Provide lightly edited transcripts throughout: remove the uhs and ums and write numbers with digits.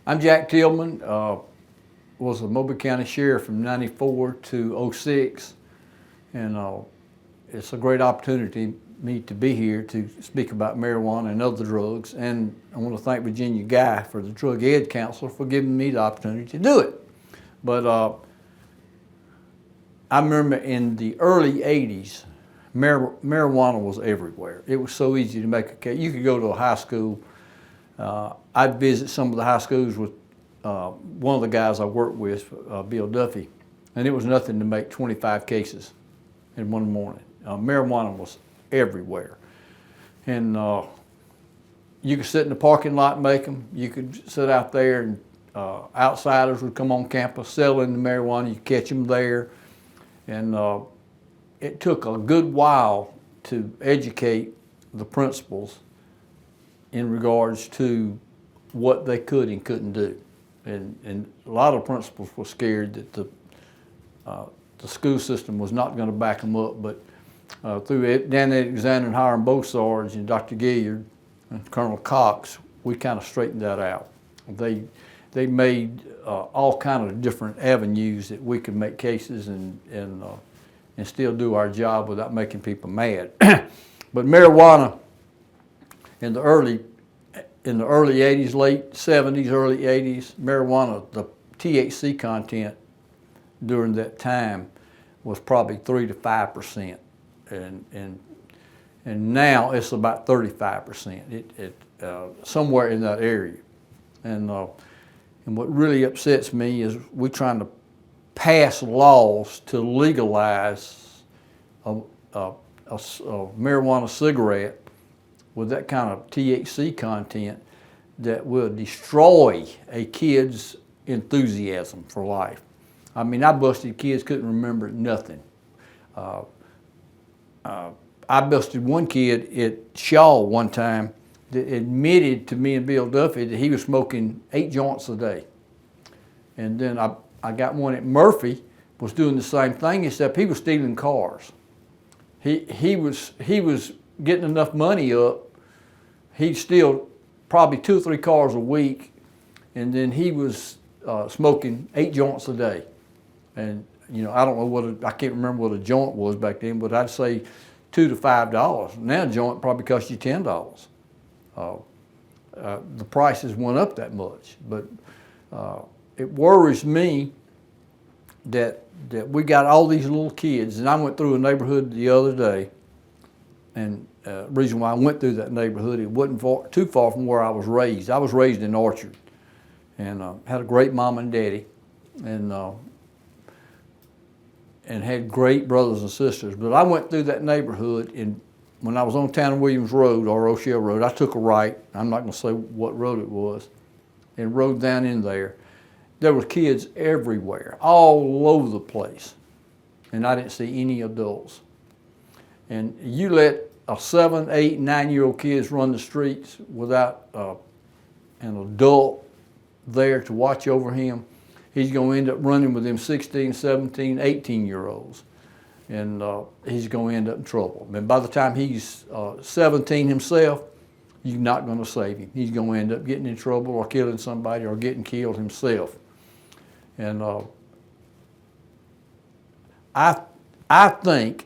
I'm Jack Tillman. Was a Mobile County Sheriff from '94 to '06, and it's a great opportunity me to be here to speak about marijuana and other drugs. And I want to thank Virginia Guy for the Drug Ed Council for giving me the opportunity to do it. But I remember in the early '80s, marijuana was everywhere. It was so easy to make a case. You could go to a high school. I'd visit some of the high schools with one of the guys I worked with, Bill Duffy, and it was nothing to make 25 cases in one morning. Marijuana was everywhere. And you could sit in the parking lot and make them. You could sit out there and outsiders would come on campus selling the marijuana. You could catch them there. And it took a good while to educate the principals in regards to what they could and couldn't do. And a lot of principals were scared that the school system was not going to back them up, but through Dan Alexander and Hiram Beausarge and Dr. Gilliard and Colonel Cox, we kind of straightened that out. They made all kind of different avenues that we could make cases and still do our job without making people mad. But marijuana in the early 80s, late 70s, early 80s, marijuana, the THC content during that time was probably 3 to 5%, and now it's about 35%. Somewhere in that area, and what really upsets me is we're trying to pass laws to legalize a marijuana cigarette with that kind of THC content that will destroy a kid's enthusiasm for life. I mean, I busted kids, couldn't remember nothing. I busted one kid at Shaw one time that admitted to me and Bill Duffy that he was smoking 8 joints a day. And then I got one at Murphy, was doing the same thing, except he was stealing cars. He was getting enough money up. He'd steal probably 2 or 3 cars a week, and then he was smoking 8 joints a day. And I don't know I can't remember what a joint was back then, but I'd say $2 to $5. Now a joint probably costs you $10. The prices went up that much, but it worries me that we got all these little kids. And I went through a neighborhood the other day, and the reason why I went through that neighborhood, it wasn't too far from where I was raised. I was raised in Orchard, and had a great mom and daddy, and had great brothers and sisters. But I went through that neighborhood, and when I was on Tanner Williams Road or Rochelle Road, I took a right. I'm not going to say what road it was, and rode down in there. There were kids everywhere, all over the place, and I didn't see any adults. And you let a 7, 8, 9-year-old kids run the streets without an adult there to watch over him, he's going to end up running with them 16, 17, 18-year-olds, and he's going to end up in trouble. And by the time he's 17 himself, you're not going to save him. He's going to end up getting in trouble or killing somebody or getting killed himself. And I think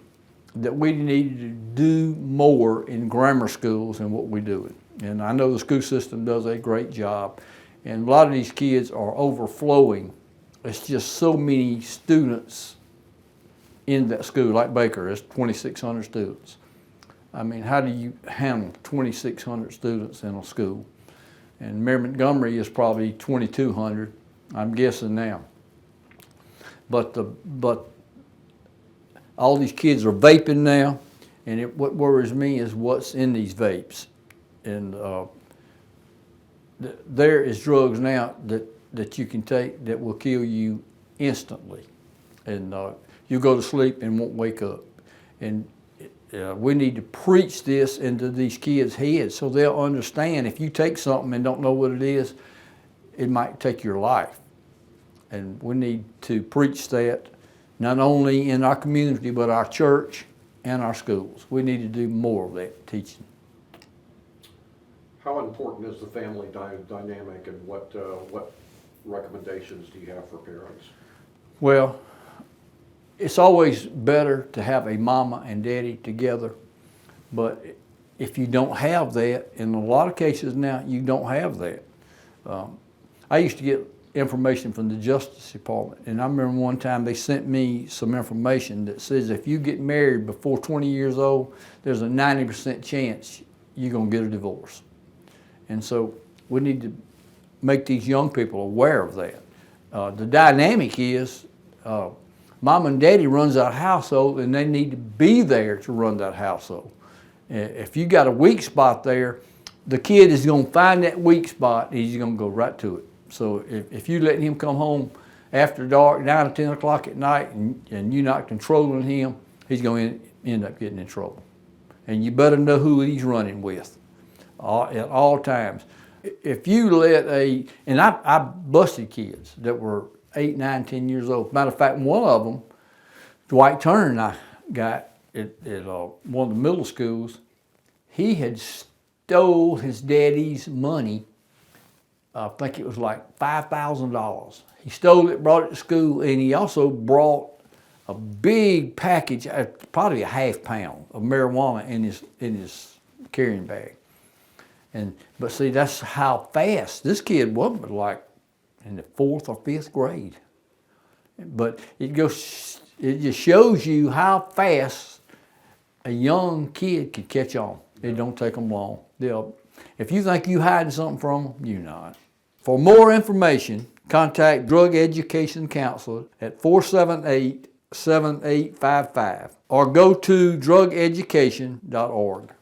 that we need to do more in grammar schools than what we're doing. And I know the school system does a great job. And a lot of these kids are overflowing. It's just so many students in that school. Like Baker, there's 2,600 students. I mean, how do you handle 2,600 students in a school? And Mary Montgomery is probably 2,200, I'm guessing now. But all these kids are vaping now, and what worries me is what's in these vapes. And there is drugs now that you can take that will kill you instantly, and you go to sleep and won't wake up. And we need to preach this into these kids' heads so they'll understand if you take something and don't know what it is, it might take your life. And we need to preach that not only in our community, but our church and our schools. We need to do more of that teaching. How important is the family dynamic, and what recommendations do you have for parents? Well, it's always better to have a mama and daddy together, but if you don't have that, in a lot of cases now, you don't have that. I used to get information from the Justice Department, and I remember one time they sent me some information that says if you get married before 20 years old, there's a 90% chance you're gonna get a divorce. And so we need to make these young people aware of that. The dynamic is, mom and daddy runs that household, and they need to be there to run that household. If you got a weak spot there, the kid is gonna find that weak spot, and he's gonna go right to it. So if you let him come home after dark, 9 or 10 o'clock at night, and you're not controlling him, he's going to end up getting in trouble. And you better know who he's running with at all times. If you let and I busted kids that were 8, 9, 10 years old. Matter of fact, one of them, Dwight Turner, and I got at one of the middle schools, he had stole his daddy's money. I think it was like $5,000. He stole it, brought it to school, and he also brought a big package, probably a ½ pound of marijuana in his carrying bag. But see, that's how fast this kid was, but like in the 4th or 5th grade. But it just shows you how fast a young kid can catch on. It don't take them long. If you think you're hiding something from them, you're not. For more information, contact Drug Education Counselor at 478-7855 or go to drugeducation.org.